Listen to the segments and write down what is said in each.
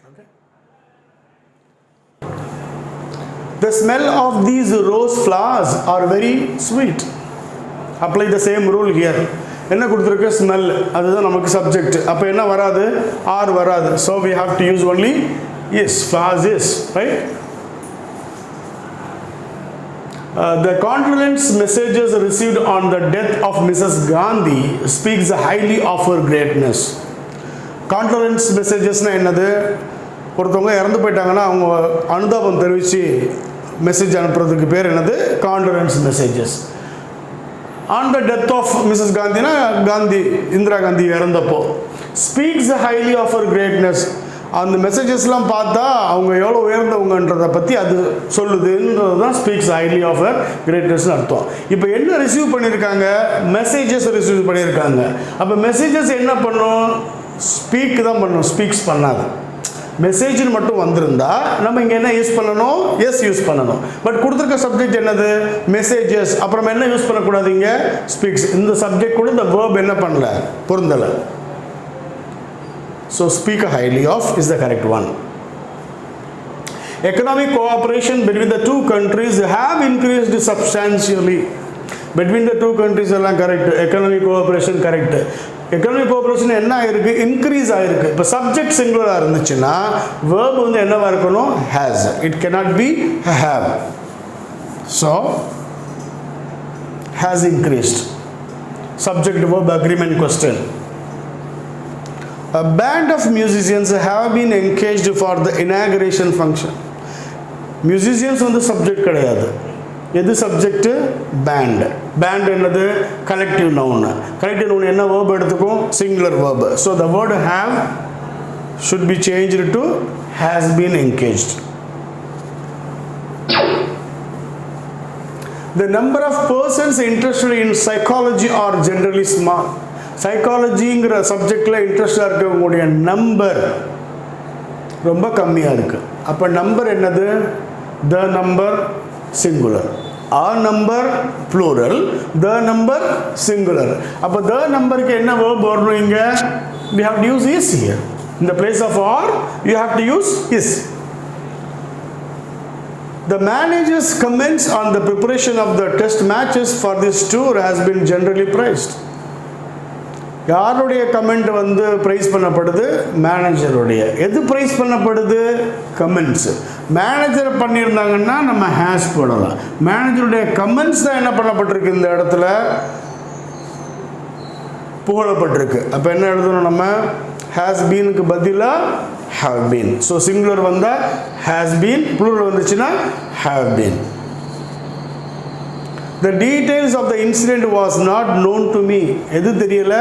Okay. The smell of these rose flowers are very sweet. Apply the same rule here. என்ன கொடுத்திருக்கு smell, அதுதான் நமக்கு subject. அப்ப என்ன வராது, are வராது. So we have to use only is, flowers is, right? The condolence messages received on the death of Mrs. Gandhi speaks highly of her greatness. Condolence messages na என்னது, ஒருத்தவங்க இறந்து போயிட்டாங்கன்னா அவங்க அனுதாபம் தெரிவித்து மெசேஜ் அனுப்புறதுக்கு பேர் என்னது, condolence messages. On the death of Mrs. Gandhi, Gandhi, Indira Gandhi இறந்தப்போ speaks highly of her greatness. அந்த மெசேஜஸ்லாம் பார்த்தா அவங்க எவ்வளோ உயர்ந்தவங்கன்றதை பற்றி அது சொல்லுதுன்றது தான் ஸ்பீக்ஸ் ஹைலி ஆஃப் ஹர் கிரேட்னஸ்னு அர்த்தம். இப்போ என்ன ரிசீவ் பண்ணியிருக்காங்க, மெசேஜஸ் ரிசீவ் பண்ணியிருக்காங்க. அப்போ மெசேஜஸ் என்ன பண்ணும், ஸ்பீக் தான் பண்ணும், ஸ்பீக்ஸ் பண்ணாது. மெசேஜ்னு மட்டும் வந்திருந்தா நம்ம இங்கே என்ன யூஸ் பண்ணணும், எஸ் யூஸ் பண்ணணும். பட் கொடுத்துருக்க சப்ஜெக்ட் என்னது, மெசேஜஸ். அப்புறம் என்ன யூஸ் பண்ணக்கூடாது இங்கே, ஸ்பீக்ஸ். இந்த சப்ஜெக்ட் கூட இந்த வேர்ப் என்ன பண்ணல, பொருந்தலை. So speak highly of is the correct one. Economic cooperation between the two countries have increased substantially. Between the two countries எல்லாம் correct. Economic cooperation correct. Economic cooperation என்ன ஆயிருக்கு, increase ஆயிருக்கு. இப்போ subject singular இருந்துச்சுன்னா verb வந்து என்னவா இருக்கணும், has. It cannot be have. So has increased. Subject verb agreement question. A band of musicians have been engaged for the inauguration function. Musicians வந்து subject கிடையாது. எது subject, band. Band என்னது, collective noun. Collective noun என்ன verb எடுத்துக்கும், singular verb. So the word have should be changed to has been engaged. The number of persons interested in psychology are generally small. சைக்காலஜிங்கிற சப்ஜெக்டில் இன்ட்ரெஸ்டாக இருக்கவங்களுடைய number ரொம்ப கம்மியாக இருக்குது. அப்போ number என்னது, the number singular, or number plural, the number singular. அப்போ the நம்பருக்கு என்ன வேர்ப் வரணும் இங்கே, we have to use is here. In the place of are, you have to use is. The manager's comments on the preparation of the test matches for this tour has been generally praised. யாருடைய comment வந்து price பண்ணப்படுது, மேனேஜருடைய. எது price பண்ணப்படுது, comments. Manager பண்ணியிருந்தாங்கன்னா நம்ம has போடலாம். மேனேஜருடைய comments தான் என்ன பண்ணப்பட்டிருக்கு, இந்த இடத்துல புகழப்பட்டிருக்கு. அப்போ என்ன எழுதணும் நம்ம, ஹேஸ் பீனுக்கு பதிலாக ஹேவ் பீன். ஸோ சிங்குலர் வந்தால் ஹேஸ் பீன், ப்ளூரல் வந்துச்சுன்னா have been. The details of the incident was not known to me. எது தெரியல,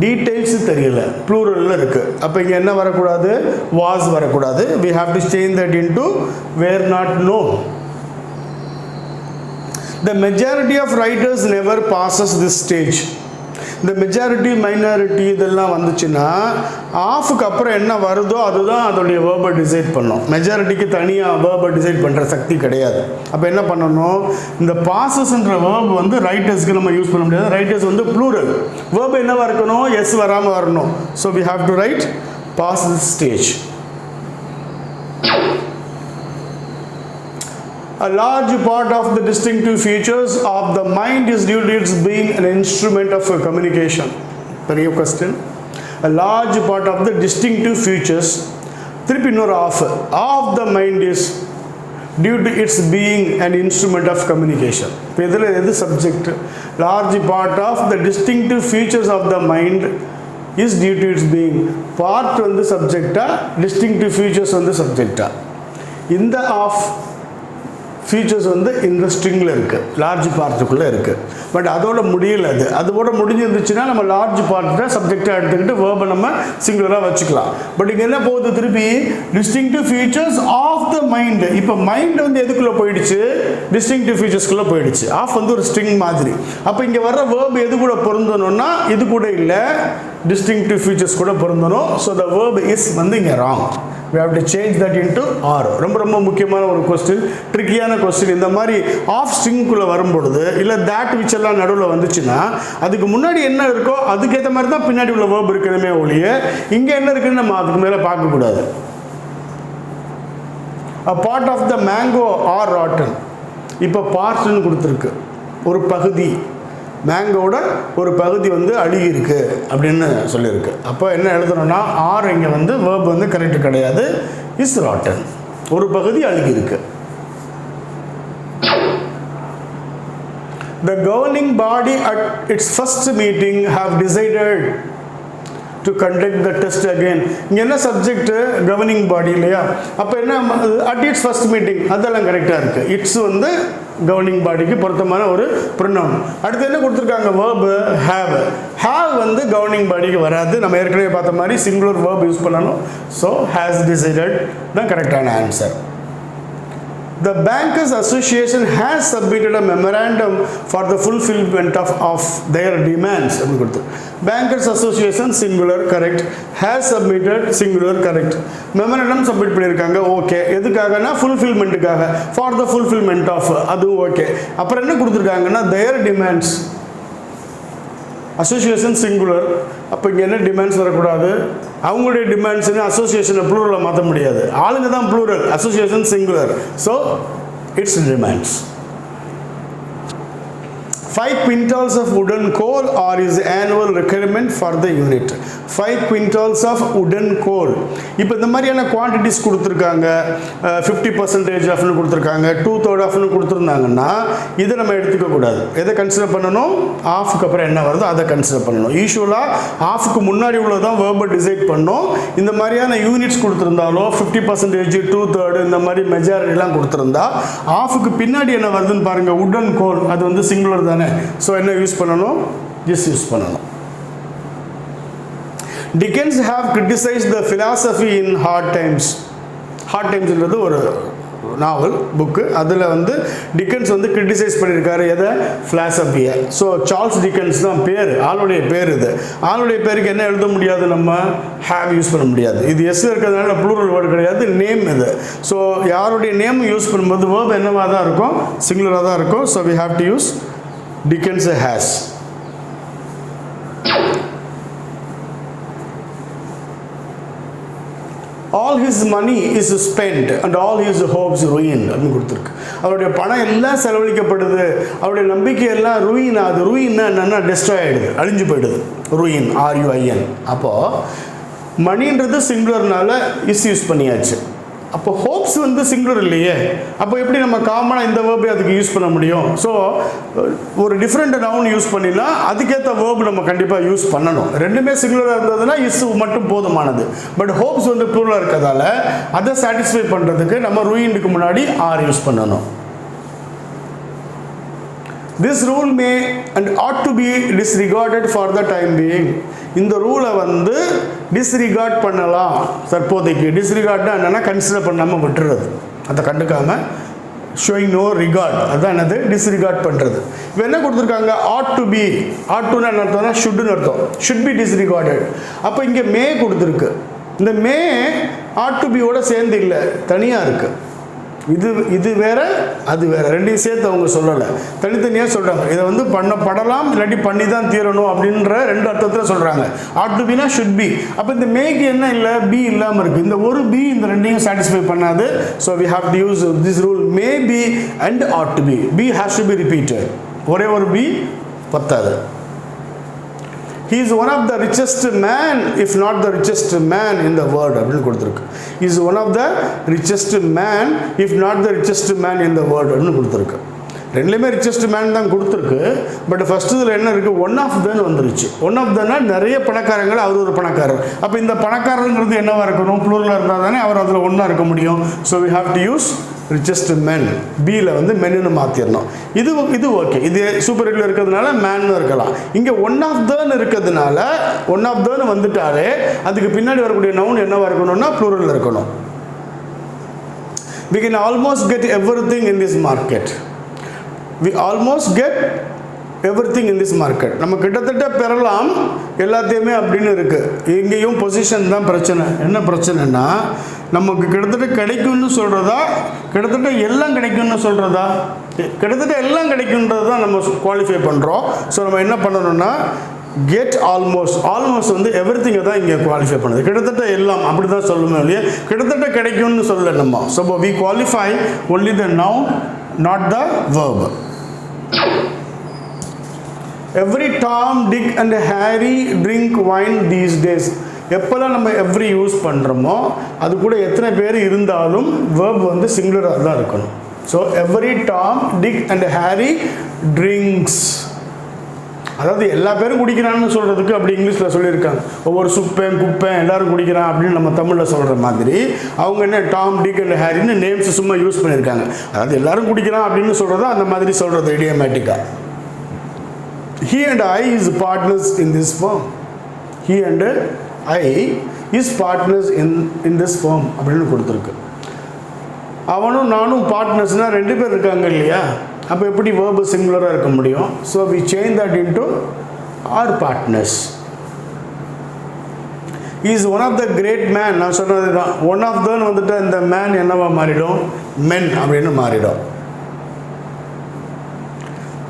டீடைல்ஸ் தெரியல, ப்ளூரலில் இருக்குது. அப்போ இங்கே என்ன வரக்கூடாது, was வரக்கூடாது. We have to change that into were not known. The majority of writers never passes this stage. இந்த மெஜாரிட்டி மைனாரிட்டி இதெல்லாம் வந்துச்சுன்னா ஆஃபுக்கு அப்புறம் என்ன வருதோ அதுதான் அதோடைய வேர்பை டிசைட் பண்ணும். மெஜாரிட்டிக்கு தனியாக வேர்பை டிசைட் பண்ணுற சக்தி கிடையாது. அப்போ என்ன பண்ணணும், இந்த பாசஸ்ன்ற வேர்பு வந்து ரைட்டர்ஸ்க்கு நம்ம யூஸ் பண்ண முடியாது. ரைட்டர்ஸ் வந்து ப்ளூரல், வேர்பு என்னவாக இருக்கணும், எஸ் வராமல் வரணும். So we have to write pass this stage. A large part of the distinctive features of the mind is due to its being an instrument of communication. Very good question. A large part of the distinctive features of the mind is due to its being an instrument of communication. இப்போ இதில் எது subject, large part of the distinctive features of the mind is due to its being. Part வந்து சப்ஜெக்டா, distinctive features வந்து சப்ஜெக்டா. இந்த of features வந்து இந்த ஸ்ட்ரிங்கில் இருக்குது, large பார்ட்டுக்குள்ளே இருக்குது. பட் அதோட முடியல, அதோட முடிஞ்சிருந்துச்சுன்னா நம்ம லார்ஜ் பார்ட்டை சப்ஜெக்டாக எடுத்துக்கிட்டு வேர்பை நம்ம சிங்குலராக வச்சுக்கலாம். பட் இங்கே என்ன போகுது, திருப்பி distinctive features of the mind. இப்போ மைண்ட் வந்து எதுக்குள்ளே போயிடுச்சு, டிஸ்டிங்டிவ் ஃபீச்சர்ஸ்குள்ளே போயிடுச்சு. ஆஃப் வந்து ஒரு ஸ்ட்ரிங் மாதிரி. அப்போ இங்கே வர்ற வேர்பு எது கூட பொருந்தணும்னா இது கூட இல்லை, டிஸ்டிங்டிவ் ஃபீச்சர்ஸ் கூட பொருந்தணும். ஸோ த வேர்ப் இஸ் வந்து இங்கே wrong. we have to change that into are. ரொம்ப முக்கியமான ஒரு கொஸ்டின், ட்ரிக்கியான கொஸ்டின். இந்த மாதிரி ஆஃப் ஸ்ட்ரிங்குள்ளே வரும்பொழுது இல்லை that which எல்லாம் நடுவில் வந்துச்சுன்னா அதுக்கு முன்னாடி என்ன இருக்கோ அதுக்கேற்ற மாதிரி தான் பின்னாடி உள்ள வேர்ப் இருக்கணுமே ஒழிய இங்கே என்ன இருக்குன்னு நம்ம அதுக்கு மேலே பார்க்கக்கூடாது. a part of the mango are rotten. இப்போ பார்ட்னு கொடுத்துருக்கு, ஒரு பகுதி மேங்கோட ஒரு பகுதி வந்து அழுகி இருக்கு அப்படின்னு சொல்லியிருக்கு. அப்போ என்ன எழுதணும்னா ஆர் இங்கே வந்து வேர்ப் வந்து கரெக்ட் கிடையாது, இஸ் ராட்டன், ஒரு பகுதி அழுகி இருக்கு. The governing body at its first meeting have decided to conduct the test again. இங்கே என்ன சப்ஜெக்ட் கவர்னிங் பாடி இல்லையா, அப்போ என்ன அட் இட்ஸ் ஃபர்ஸ்ட் மீட்டிங் அதெல்லாம் கரெக்டாக இருக்குது. இட்ஸ் வந்து கவர்னிங் பாடிக்கு பொருத்தமான ஒரு ப்ரொனவுன். அடுத்து என்ன கொடுத்துருக்காங்க, வேர்பு ஹேவ். ஹேவ் வந்து கவர்னிங் பாடிக்கு வராது, நம்ம ஏற்கனவே பார்த்த மாதிரி சிங்குலர் வேர்ப் யூஸ் பண்ணணும். ஸோ ஹேஸ் டிசைடட் தான் கரெக்டான answer. The Bankers Association has submitted a memorandum for the fulfillment of their demands. Bankers Association singular correct, has submitted singular correct. Memorandum submit பண்ணிருக்காங்க, ஓகே. எதுக்காகனா fulfillmentக்காக, for the fulfillment of, அது okay. அப்புறம் என்ன கொடுத்துருக்காங்கன்னா their demands. Association singular, அப்போ இங்கே என்ன demands வரக்கூடாது, அவங்களுடைய டிமாண்ட்ஸ்னு அசோசியேஷனை ப்ளூரலில் மாற்ற முடியாது, ஆளுங்க தான் plural, association singular. So it's demands. 5 quintals of wooden coal are his annual requirement for the unit. 5 quintals of wooden coal. இப்போ இந்த மாதிரியான குவான்டிட்டிஸ் கொடுத்துருக்காங்க, 50% ஆஃப்னு கொடுத்துருக்காங்க, 2/3 ஆஃப்னு கொடுத்துருந்தாங்கன்னா இதை நம்ம எடுத்துக்க கூடாது. எதை கன்சிடர் பண்ணணும், ஆஃப்க்கு அப்புறம் என்ன வருதோ அதை கன்சிடர் பண்ணணும். யூஸ்வலாக ஆஃப்க்கு முன்னாடி உள்ளதான் வேர்பை டிசைட் பண்ணோம். இந்த மாதிரியான யூனிட்ஸ் கொடுத்துருந்தாலோ 50%, 2/3 இந்த மாதிரி மெஜாரிட்டிலாம் கொடுத்துருந்தா ஆஃப்க்கு பின்னாடி என்ன வருதுன்னு பாருங்கள், வுடன் கோல், அது வந்து சிங்குலர் தானே. ஸோ என்ன யூஸ் பண்ணணும், ஜிஸ் யூஸ் பண்ணணும். Dickens have criticized the philosophy in Hard Times. Hard Timesன்றது ஒரு நாவல் புக்கு, அதில் வந்து டிக்கன்ஸ் வந்து கிரிட்டிசைஸ் பண்ணியிருக்காரு எதை, ஃபிலாசபியை. ஸோ சார்ல்ஸ் டிக்கன்ஸ் தான் பேர், ஆளுடைய பேர். இது ஆளுடைய பேருக்கு என்ன எழுத முடியாது, நம்ம ஹேவ் யூஸ் பண்ண முடியாது. இது எஸ் இருக்கிறதுனால ப்ளூரல் வேர்டு கிடையாது, நேம் இது. ஸோ யாருடைய நேம் யூஸ் பண்ணும்போது வேர்ப் என்னவாக தான் இருக்கும், சிங்குலராக தான் இருக்கும். So we have to use Dickens has. All his money is spent and all his hopes ruined அப்படின்னு கொடுத்துருக்கு. அவருடைய பணம் எல்லாம் செலவழிக்கப்படுது, அவருடைய நம்பிக்கை எல்லாம் ruin ஆகுது. ruinனா என்னன்னா டெஸ்ட்ராய் ஆகிடுது, அழிஞ்சு போயிடுது. ruin, RUIN. அப்போது மணின்றது சிங்குலர்னால இஸ் யூஸ் பண்ணியாச்சு. அப்போ ஹோப்ஸ் வந்து சிங்குலர் இல்லையே, அப்போ எப்படி நம்ம காமனாக இந்த வேர்பை அதுக்கு யூஸ் பண்ண முடியும்? ஸோ ஒரு டிஃப்ரெண்ட் நவுன் யூஸ் பண்ணினா அதுக்கேற்ற வேர்பு நம்ம கண்டிப்பாக யூஸ் பண்ணணும். ரெண்டுமே சிங்குலராக இருந்ததுன்னா இஸ் மட்டும் போதுமானது. பட் ஹோப்ஸ் வந்து ப்ளூரலாக இருக்கிறதால அதை சாட்டிஸ்ஃபை பண்ணுறதுக்கு நம்ம ruinedக்கு முன்னாடி ஆர் யூஸ் பண்ணணும். This rule may and ought to be disregarded for the time being. இந்த ரூலை வந்து டிஸ்ரிகார்ட் பண்ணலாம் தற்போதைக்கு. டிஸ்ரிகார்ட்னா என்னென்னா கன்சிடர் பண்ணாமல் விட்டுறது, அதை கண்டுக்காமல், ஷோயிங் நோ ரிகார்ட், அதுதான் என்னது டிஸ்ரிகார்ட் பண்ணுறது. இப்போ என்ன கொடுத்துருக்காங்க, ஆட் டு பி. ஆட் டுன்னு என்ன அர்த்தம்னா ஷுட்டுன்னு அர்த்தம், ஷுட் பி டிஸ்ரிகார்டட். அப்போ இங்கே மே கொடுத்துருக்கு, இந்த மே ஆட் டு பியோட சேர்ந்து இல்லை, தனியாக இருக்குது. இது வேற அது வேற, ரெண்டையும் சேர்த்து அவங்க சொல்லலை, தனித்தனியாக சொல்கிறாங்க. இதை வந்து பண்ணப்படலாம் இல்லாட்டி பண்ணி தான் தீரணும் அப்படின்ற ரெண்டு அர்த்தத்தில் சொல்கிறாங்க. ஆட் டு பினா ஷுட் பி. அப்போ இந்த மேக்கு என்ன இல்லை, பி இல்லாமல் இருக்குது. இந்த ஒரு பி இந்த ரெண்டையும் சாட்டிஸ்ஃபை பண்ணாது. So we have to use this rule, may be and add to be. Be has to be repeated, ஒரே ஒரு பி பத்தாது. He is one of the richest man, if not the richest man in the world அப்படின்னு கொடுத்துருக்கு. He is one of the richest man, if not the richest man in the world அப்படின்னு கொடுத்துருக்கு. ரெண்டுலேயுமே richest man தான் கொடுத்துருக்கு. But first இதில் என்ன இருக்குது, ஒன் ஆஃப் தன்னு வந்துருச்சு. ஒன் ஆஃப் தன்னா நிறைய பணக்காரங்கள், அவர் ஒரு பணக்காரர். அப்போ இந்த பணக்காரங்கிறது என்னவாக இருக்கணும், ப்ளூரலாக இருந்தால் தானே அவர் அதில் ஒன்றா இருக்க முடியும். So we have to use richest men. பியில் வந்து மென்னு மாற்றிடணும். இது ஓகே, இது சூப்பர்ஹிட்டில் இருக்கிறதுனால மேன்னு இருக்கலாம். இங்கே ஒன் ஆஃப் தன்னு இருக்கிறதுனால ஒன் ஆஃப் தன்னு வந்துட்டாலே அதுக்கு பின்னாடி வரக்கூடிய நவுன் என்னவாக இருக்கணும்னா ப்ளூரலில் இருக்கணும். We can almost get everything in this market. We almost get everything in this market. நம்ம கிட்டத்தட்ட பெறலாம் எல்லாத்தையுமே அப்படின்னு இருக்குது. இங்கேயும் பொசிஷன் தான் பிரச்சனை. என்ன பிரச்சனைனா, நமக்கு கிட்டத்தட்ட கிடைக்கும்னு சொல்கிறதா, கிட்டத்தட்ட எல்லாம் கிடைக்கும்னு சொல்கிறதா? கிட்டத்தட்ட எல்லாம் கிடைக்குன்றது தான் நம்ம குவாலிஃபை பண்ணுறோம். ஸோ நம்ம என்ன பண்ணணும்னா, கெட் ஆல்மோஸ்ட் வந்து எவ்ரிதிங்கை தான் இங்கே குவாலிஃபை பண்ணுது. கிட்டத்தட்ட எல்லாம் அப்படி தான் சொல்லணும் இல்லையா, கிட்டத்தட்ட கிடைக்கும்னு சொல்லலை நம்ம. So we qualify only the noun, not the verb. Every Tom, Dick and Harry drink wine these days. எப்போல்லாம் நம்ம எவ்ரி யூஸ் பண்ணுறோமோ அது கூட எத்தனை பேர் இருந்தாலும் verb வந்து சிங்குலராக தான் இருக்கணும். So every Tom, Dick and Harry drinks, அதாவது எல்லா பேரும் குடிக்கிறான்னு சொல்கிறதுக்கு அப்படி இங்கிலீஷில் சொல்லியிருக்காங்க. ஒவ்வொரு சுப்பேன் குப்பேன் எல்லோரும் குடிக்கிறான் அப்படின்னு நம்ம தமிழில் சொல்கிற மாதிரி அவங்க என்ன டாம், டிக் அண்ட் ஹாரின்னு நேம்ஸ் சும்மா யூஸ் பண்ணியிருக்காங்க. அதாவது எல்லோரும் குடிக்கிறான் அப்படின்னு சொல்கிறது அந்த மாதிரி சொல்கிறது இடியோமேட்டிக்காக. He and I is partners in this firm. He and I is partners in this firm அப்படின்னு கொடுத்துருக்கு. அவனும் நானும் பார்ட்னர்ஸ்னால் ரெண்டு பேர் இருக்காங்க இல்லையா, அப்போ எப்படி verb சிங்குலராக இருக்க முடியும்? So we change that into our partners. He is one of the great man. நான் சொன்னது தான், ஒன் ஆஃப் தன்னு வந்துட்டு இந்த மேன் என்னவா மாறிடும், men அப்படின்னு மாறிடும்.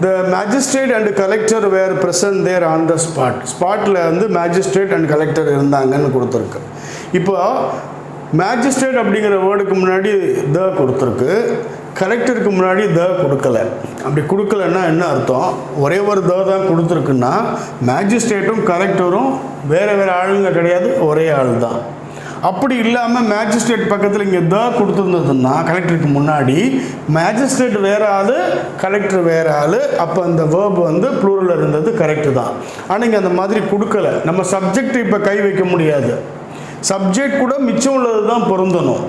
The magistrate and collector were present there on the spot. ஸ்பாட்டில் வந்து magistrate and collector இருந்தாங்கன்னு கொடுத்துருக்கு. இப்போ மேஜிஸ்ட்ரேட் அப்படிங்கிற வேர்டுக்கு முன்னாடி த கொடுத்துருக்கு, கலெக்டருக்கு முன்னாடி த கொடுக்கல. அப்படி கொடுக்கலன்னா என்ன அர்த்தம், ஒரே ஒரு த தான் கொடுத்துருக்குன்னா மேஜிஸ்ட்ரேட்டும் கலெக்டரும் வேறு வேறு ஆளுங்க கிடையாது, ஒரே ஆள் தான். அப்படி இல்லாமல் மேஜிஸ்ட்ரேட் பக்கத்தில் இங்கே த கொடுத்துருந்ததுன்னா கலெக்டருக்கு முன்னாடி மேஜிஸ்ட்ரேட் வேறு ஆள், கலெக்டர் வேறு ஆள், அப்போ அந்த வேர்ப் வந்து ப்ளூரலில் இருந்தது கரெக்டு தான். ஆனால் இங்கே அந்த மாதிரி கொடுக்கல. நம்ம சப்ஜெக்ட் இப்போ கை வைக்க முடியாது, சப்ஜெக்ட் கூட மிச்சம் உள்ளது தான் பொருந்தணும்,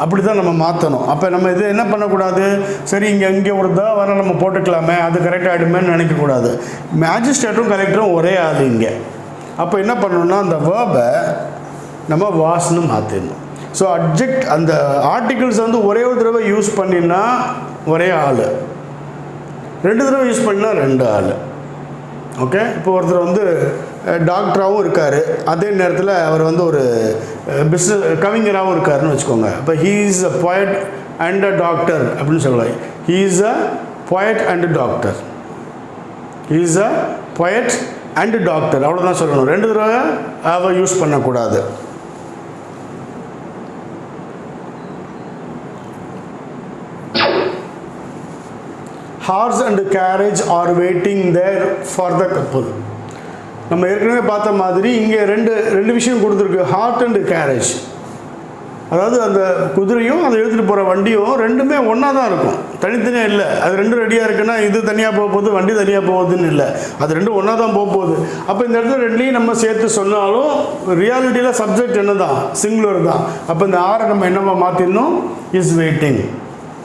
அப்படி தான் நம்ம மாற்றணும். அப்போ நம்ம இது என்ன பண்ணக்கூடாது, சரி இங்கே ஒரு த வர நம்ம போட்டுக்கலாமே அது கரெக்டாக ஆகிடுமேன்னு நினைக்கக்கூடாது. மேஜிஸ்ட்ரேட்டும் கலெக்டரும் ஒரே ஆள் இங்கே. அப்போ என்ன பண்ணணும்னா அந்த வேர்பை நம்ம வாஸ்ன்னு மாற்றிடணும். ஸோ அப்ஜெக்ட் அந்த ஆர்டிகிள்ஸ் வந்து ஒரே ஒரு தடவை யூஸ் பண்ணினா ஒரே ஆள், ரெண்டு தடவை யூஸ் பண்ணினா ரெண்டு ஆள். ஓகே, இப்போ ஒருத்தர் வந்து டாக்டராகவும் இருக்கார், அதே நேரத்தில் அவர் வந்து ஒரு பிஸ்னஸ் கவிஞராகவும் இருக்காருன்னு வச்சுக்கோங்க. இப்போ he is a poet and a doctor அப்படின்னு சொல்லுவாங்க. He is a poet and doctor, he is a poet and doctor, அவ்வளோதான் சொல்லணும். ரெண்டு தடவை அவ யூஸ் பண்ணக்கூடாது. Horse and carriage are waiting there for the couple. நம்ம ஏற்கனவே பார்த்த மாதிரி இங்கே ரெண்டு விஷயம் கொடுத்துருக்கு, ஹார்ட் அண்ட் கேரேஜ். அதாவது அந்த குதிரையும் அதை எழுத்துட்டு போகிற வண்டியும் ரெண்டுமே ஒன்றா தான் இருக்கும், தனித்தனியாக இல்லை. அது ரெண்டும் ரெடியாக இருக்குன்னா இது தனியாக போக போகுது, வண்டி தனியாக போகுதுன்னு இல்லை, அது ரெண்டும் ஒன்றா தான் போக போகுது. அப்போ இந்த இடத்துல ரெண்டையும் நம்ம சேர்த்து சொன்னாலும் ரியாலிட்டியில் சப்ஜெக்ட் என்ன தான், சிங்குலர் தான். அப்போ இந்த ஆரை நம்ம என்னவா மாற்றிடணும், இஸ் வெயிட்டிங்.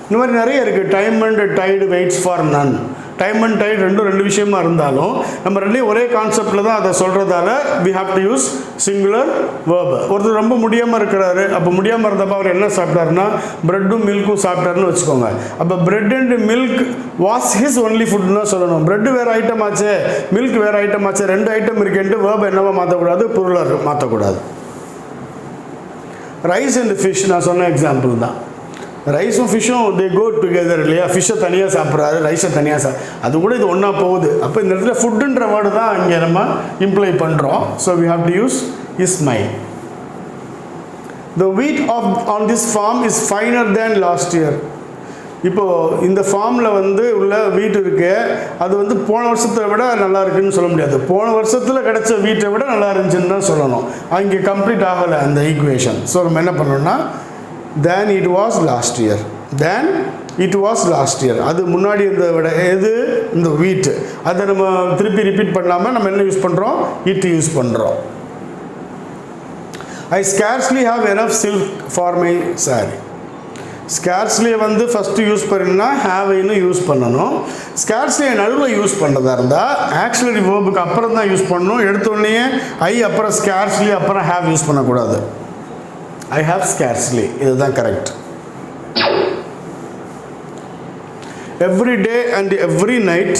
இந்த மாதிரி நிறைய இருக்குது. Time and tide waits for none. Time and tide ரெண்டு விஷயமா இருந்தாலும் நம்ம ரெண்டையும் ஒரே கான்செப்டில் தான் அதை சொல்கிறதால we have to use singular verb. ஒருத்தர் ரொம்ப முடியாமல் இருக்கிறாரு, அப்போ முடியாமல் இருந்தப்போ அவர் என்ன சாப்பிட்டாருன்னா ப்ரெட்டும் மில்க்கும் சாப்பிட்டாருன்னு வச்சுக்கோங்க. அப்போ bread and milk was his only ஃபுட்னு தான் சொல்லணும். ப்ரெட்டு வேறு ஐட்டம் ஆச்சு, மில்க் வேறு ஐட்டம் ஆச்சு, ரெண்டு ஐட்டம் இருக்குன்ட்டு verb என்னவா மாற்றக்கூடாது, புரலர் மாற்றக்கூடாது. ரைஸ் அண்ட் ஃபிஷ் நான் சொன்ன எக்ஸாம்பிள் தான். ரைஸும் ஃபிஷ்ஷும் தே கோ டுகெதர் இல்லையா, ஃபிஷ்ஷை தனியாக சாப்பிட்றாரு, ரைஸை தனியாக அது கூட இது ஒன்றா போகுது. அப்போ இந்த இடத்துல ஃபுட்டுன்ற வேர்டு தான் இங்கே நம்ம இம்ப்ளை பண்ணுறோம். So we have to use is my. The wheat on this farm is finer than last year. இப்போது இந்த ஃபார்மில் வந்து உள்ள வீட் இருக்கு, அது வந்து போன வருஷத்தை விட நல்லா இருக்குன்னு சொல்ல முடியாது. போன வருஷத்தில் கிடைச்ச வீட்டை விட நல்லா இருந்துச்சுன்னு தான் சொல்லணும். அங்கே கம்ப்ளீட் ஆகலை அந்த ஈக்குவேஷன். ஸோ நம்ம என்ன பண்ணோம்னா then it was last year, then it was last year. அது முன்னாடி இருந்த விட எது, இந்த வீட். அதை நம்ம திருப்பி ரிப்பீட் பண்ணாமல் நம்ம என்ன யூஸ் பண்ணுறோம், இட் யூஸ் பண்ணுறோம். I scarcely have enough silk for my saree. ஸ்கேர்ஸ்லியை வந்து ஃபஸ்ட்டு யூஸ் பண்ணினா ஹேவைன்னு யூஸ் பண்ணணும். ஸ்கேர்ஸ்லியை நடுவில் யூஸ் பண்ணுறதா இருந்தால் ஆக்சிலரி வேர்புக்கு அப்புறம் தான் யூஸ் பண்ணணும். எடுத்தோடனே ஐ அப்புறம் ஸ்கேர்ஸ்லி அப்புறம் ஹேவ் யூஸ் பண்ணக்கூடாது. I have scarcely, இதுதான் correct. Every day and every night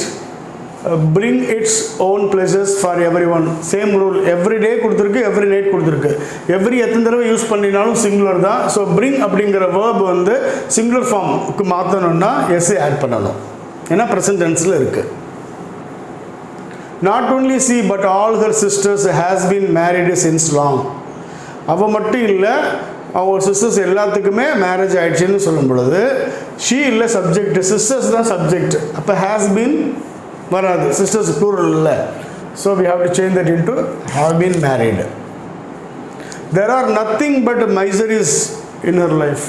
bring its own pleasures for everyone. Same rule. Every day கொடுத்துருக்கு, எவ்ரி நைட் கொடுத்துருக்கு. எவ்ரி எத்தனை தடவை யூஸ் பண்ணினாலும் சிங்குலர் தான். ஸோ bring அப்படிங்கிற வேர்ப் வந்து சிங்குலர் ஃபார்முக்கு மாற்றணும்னா எஸ் ஆட் பண்ணணும், ஏன்னா ப்ரெசன்ட் டென்ஸில் இருக்குது. not only she but all her sisters has been married since long. அவ மட்டும் இல்லை, அவங்க சிஸ்டர்ஸ் எல்லாத்துக்குமே மேரேஜ் ஆயிடுச்சுன்னு சொல்லும் பொழுது ஷீ இல்லை சப்ஜெக்ட், சிஸ்டர்ஸ் தான் சப்ஜெக்ட். அப்போ ஹேஸ் பீன் வராது, சிஸ்டர்ஸ் ப்ளூரல் இல்லை. So we have to change that into have been married. There are nothing but miseries in her life.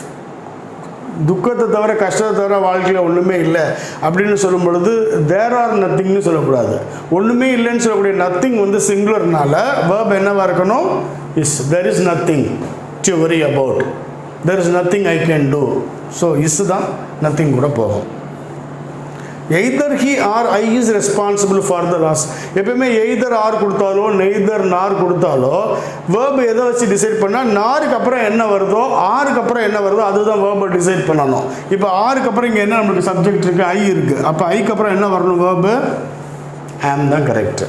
துக்கத்தை தவிர கஷ்டத்தை தவிர வாழ்க்கையில் ஒன்றுமே இல்லை அப்படின்னு சொல்லும் பொழுது தேர் ஆர் நத்திங்னு சொல்லக்கூடாது. ஒன்றுமே இல்லைன்னு சொல்லக்கூடிய நத்திங் வந்து சிங்குலர்னால வேர்ப் என்னவாக இருக்கணும்? Is. There is nothing to worry about, there is nothing I can do. So is தான் நத்திங் கூட போகும். Either he or I is responsible for the loss. எப்பயுமே எய்தர் ஆர் கொடுத்தாலோ நெய்தர் நார் கொடுத்தாலோ verb எதை வச்சு டிசைட் பண்ணால் நாருக்கு அப்புறம் என்ன வருதோ ஆருக்கு அப்புறம் என்ன வருதோ அதுதான் வேர்பை டிசைட் பண்ணணும். இப்போ ஆருக்கு அப்புறம் இங்கே என்ன நம்மளுக்கு சப்ஜெக்ட் இருக்குது? ஐ இருக்குது. அப்போ ஐக்கு அப்புறம் என்ன வரணும்? வேர்பு ஆம் தான் கரெக்டு.